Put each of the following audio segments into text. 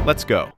Let's go.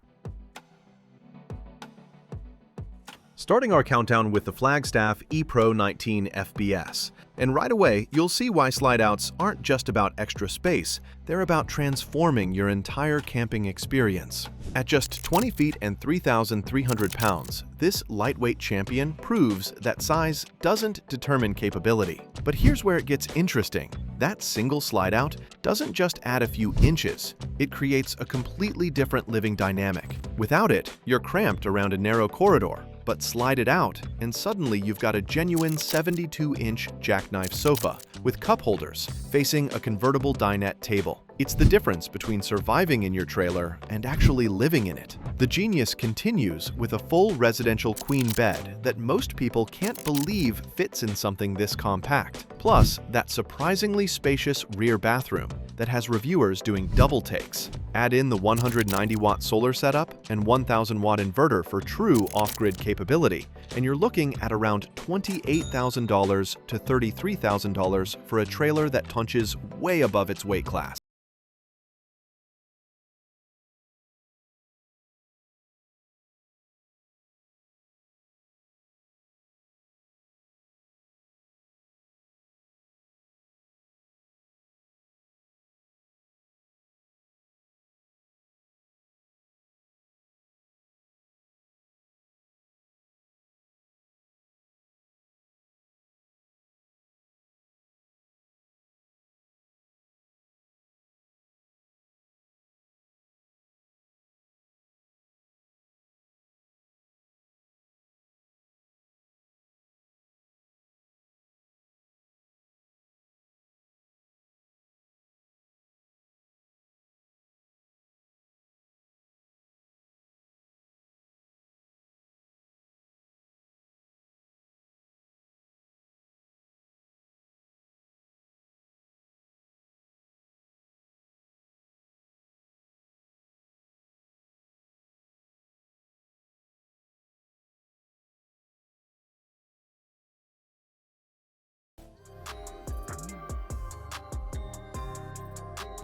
Starting our countdown with the Flagstaff E-Pro 19 FBS. And right away, you'll see why slide-outs aren't just about extra space, they're about transforming your entire camping experience. At just 20 feet and 3,300 pounds, this lightweight champion proves that size doesn't determine capability. But here's where it gets interesting. That single slide-out doesn't just add a few inches, it creates a completely different living dynamic. Without it, you're cramped around a narrow corridor. But slide it out, and suddenly you've got a genuine 72-inch jackknife sofa with cup holders facing a convertible dinette table. It's the difference between surviving in your trailer and actually living in it. The genius continues with a full residential queen bed that most people can't believe fits in something this compact. Plus, that surprisingly spacious rear bathroom that has reviewers doing double takes. Add in the 190-watt solar setup and 1,000-watt inverter for true off-grid capability, and you're looking at around $28,000 to $33,000 for a trailer that punches way above its weight class.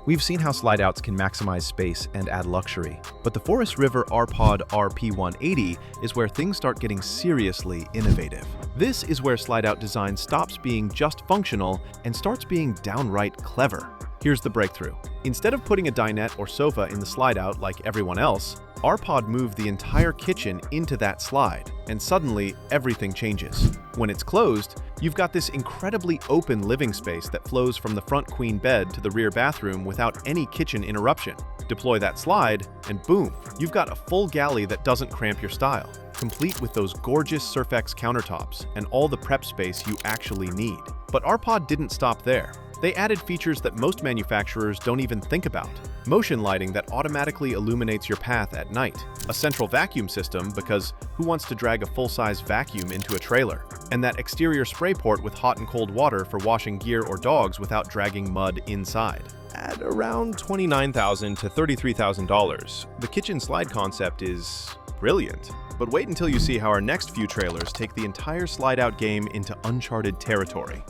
We've seen how slide-outs can maximize space and add luxury, but the Forest River R-Pod RP180 is where things start getting seriously innovative. This is where slide-out design stops being just functional and starts being downright clever. Here's the breakthrough. Instead of putting a dinette or sofa in the slide-out like everyone else, R-Pod moved the entire kitchen into that slide, and suddenly everything changes. When it's closed, you've got this incredibly open living space that flows from the front queen bed to the rear bathroom without any kitchen interruption. Deploy that slide, and boom, you've got a full galley that doesn't cramp your style, complete with those gorgeous Surfex countertops and all the prep space you actually need. But R-Pod didn't stop there. They added features that most manufacturers don't even think about. Motion lighting that automatically illuminates your path at night. A central vacuum system because who wants to drag a full-size vacuum into a trailer? And that exterior spray port with hot and cold water for washing gear or dogs without dragging mud inside. At around $29,000 to $33,000, the kitchen slide concept is brilliant. But wait until you see how our next few trailers take the entire slide-out game into uncharted territory.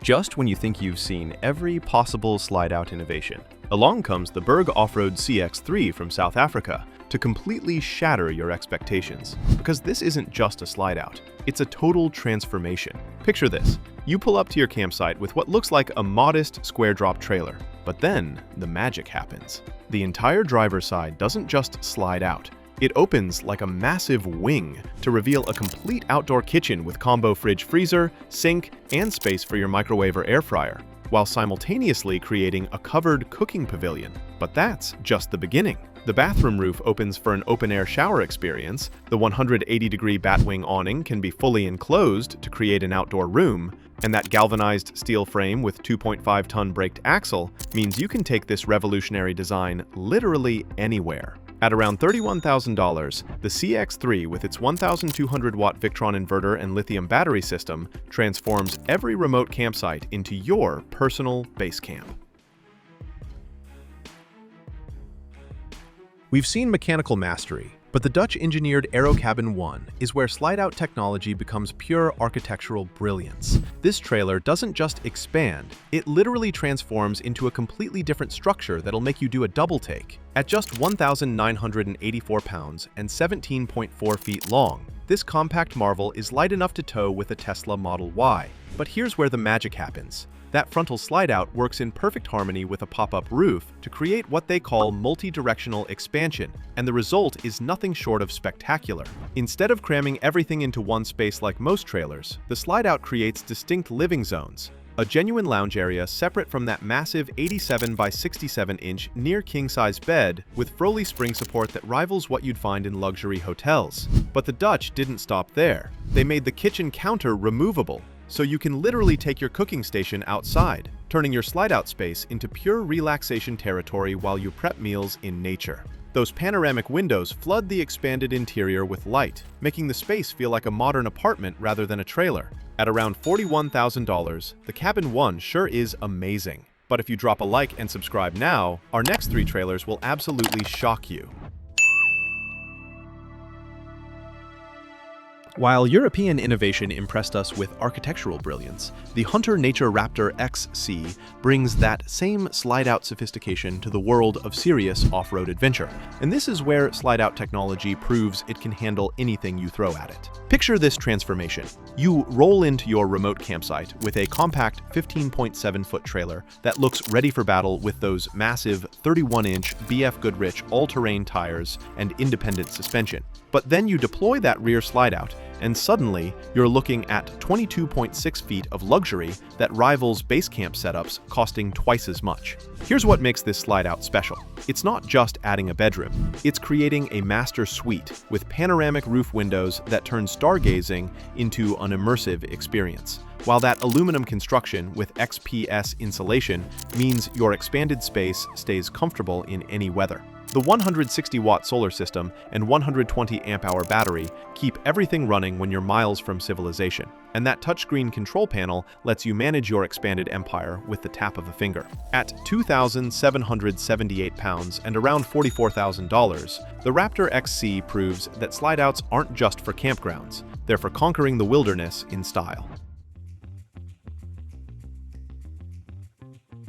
Just when you think you've seen every possible slide-out innovation, along comes the Berg Off-Road CX3 from South Africa to completely shatter your expectations. Because this isn't just a slide-out, it's a total transformation. Picture this. You pull up to your campsite with what looks like a modest square-drop trailer, but then the magic happens. The entire driver's side doesn't just slide out. It opens like a massive wing to reveal a complete outdoor kitchen with combo fridge-freezer, sink, and space for your microwave or air fryer, while simultaneously creating a covered cooking pavilion. But that's just the beginning. The bathroom roof opens for an open-air shower experience, the 180-degree batwing awning can be fully enclosed to create an outdoor room, and that galvanized steel frame with 2.5-ton braked axle means you can take this revolutionary design literally anywhere. At around $31,000, the CX3 with its 1,200-watt Victron inverter and lithium battery system transforms every remote campsite into your personal base camp. We've seen mechanical mastery, But the Dutch-engineered Aero Cabin ONE is where slide-out technology becomes pure architectural brilliance. This trailer doesn't just expand, it literally transforms into a completely different structure that'll make you do a double take. At just 1,984 pounds and 17.4 feet long, this compact marvel is light enough to tow with a Tesla Model Y. But here's where the magic happens. That frontal slide-out works in perfect harmony with a pop-up roof to create what they call multi-directional expansion, and the result is nothing short of spectacular. Instead of cramming everything into one space like most trailers, the slide-out creates distinct living zones, a genuine lounge area separate from that massive 87 by 67-inch near king-size bed with Froley spring support that rivals what you'd find in luxury hotels. But the Dutch didn't stop there. They made the kitchen counter removable, so you can literally take your cooking station outside, turning your slide-out space into pure relaxation territory while you prep meals in nature. Those panoramic windows flood the expanded interior with light, making the space feel like a modern apartment rather than a trailer. At around $41,000, the Cabin ONE sure is amazing. But if you drop a like and subscribe now, our next 3 trailers will absolutely shock you. While European innovation impressed us with architectural brilliance, the Hunter Nature Raptor XC brings that same slide-out sophistication to the world of serious off-road adventure. And this is where slide-out technology proves it can handle anything you throw at it. Picture this transformation. You roll into your remote campsite with a compact 15.7-foot trailer that looks ready for battle with those massive 31-inch BF Goodrich all-terrain tires and independent suspension. But then you deploy that rear slide-out, and suddenly you're looking at 22.6 feet of luxury that rivals base camp setups costing twice as much. Here's what makes this slide-out special. It's not just adding a bedroom, it's creating a master suite with panoramic roof windows that turn stargazing into an immersive experience. While that aluminum construction with XPS insulation means your expanded space stays comfortable in any weather. The 160-watt solar system and 120 amp-hour battery keep everything running when you're miles from civilization, and that touchscreen control panel lets you manage your expanded empire with the tap of a finger. At 2,778 pounds and around $44,000, the Raptor XC proves that slide-outs aren't just for campgrounds, they're for conquering the wilderness in style.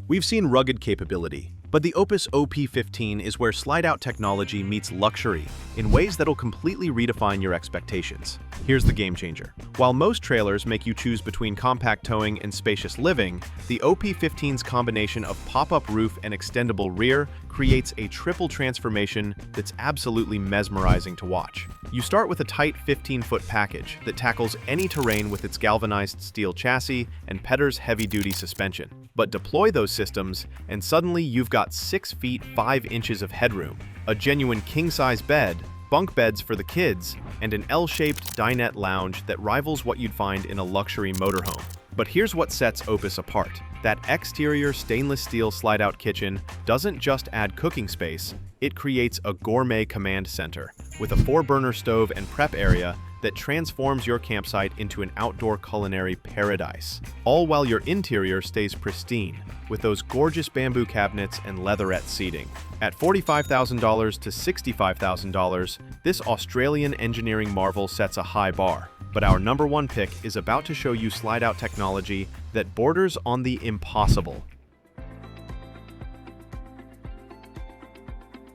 We've seen rugged capability, but the Opus OP15 is where slide-out technology meets luxury in ways that'll completely redefine your expectations. Here's the game changer. While most trailers make you choose between compact towing and spacious living, the OP15's combination of pop-up roof and extendable rear creates a triple transformation that's absolutely mesmerizing to watch. You start with a tight 15-foot package that tackles any terrain with its galvanized steel chassis and Pedder's heavy-duty suspension. But deploy those systems, and suddenly you've got 6 feet 5 inches of headroom, a genuine king-size bed, bunk beds for the kids, and an L-shaped dinette lounge that rivals what you'd find in a luxury motorhome. But here's what sets Opus apart. That exterior stainless steel slide-out kitchen doesn't just add cooking space, it creates a gourmet command center with a 4-burner stove and prep area that transforms your campsite into an outdoor culinary paradise, all while your interior stays pristine with those gorgeous bamboo cabinets and leatherette seating. At $45,000 to $65,000, this Australian engineering marvel sets a high bar. But our number 1 pick is about to show you slide-out technology that borders on the impossible.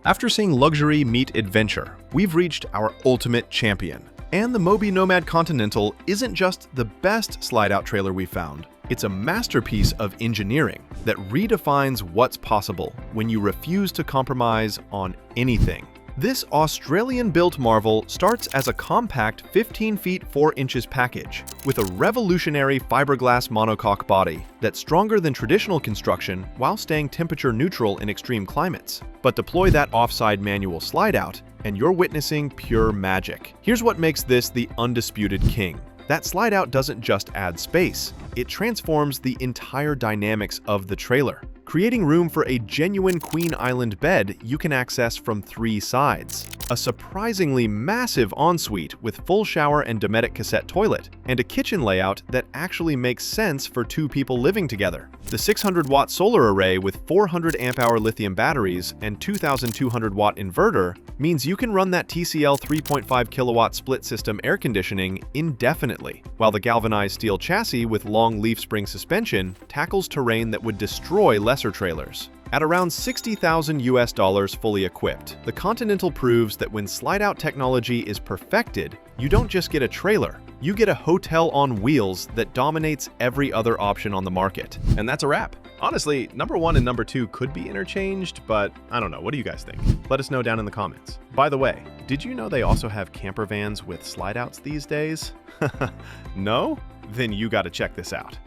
After seeing luxury meet adventure, we've reached our ultimate champion. And the Mobi Nomad Continental isn't just the best slide-out trailer we found, it's a masterpiece of engineering that redefines what's possible when you refuse to compromise on anything. This Australian-built marvel starts as a compact 15 feet 4 inches package with a revolutionary fiberglass monocoque body that's stronger than traditional construction while staying temperature neutral in extreme climates. But deploy that offside manual slide-out, and you're witnessing pure magic. Here's what makes this the undisputed king. That slide-out doesn't just add space, it transforms the entire dynamics of the trailer, creating room for a genuine Queen Island bed you can access from 3 sides. a surprisingly massive ensuite with full shower and Dometic cassette toilet, and a kitchen layout that actually makes sense for 2 people living together. The 600-watt solar array with 400 amp-hour lithium batteries and 2,200-watt inverter means you can run that TCL 3.5 kilowatt split system air conditioning indefinitely, while the galvanized steel chassis with long leaf spring suspension tackles terrain that would destroy lesser trailers. At around $60,000 fully equipped, the Continental proves that when slide-out technology is perfected, you don't just get a trailer, you get a hotel on wheels that dominates every other option on the market. And that's a wrap. Honestly, number 1 and number 2 could be interchanged, but I don't know. What do you guys think? Let us know down in the comments. By the way, did you know they also have camper vans with slide-outs these days? No? Then you gotta check this out.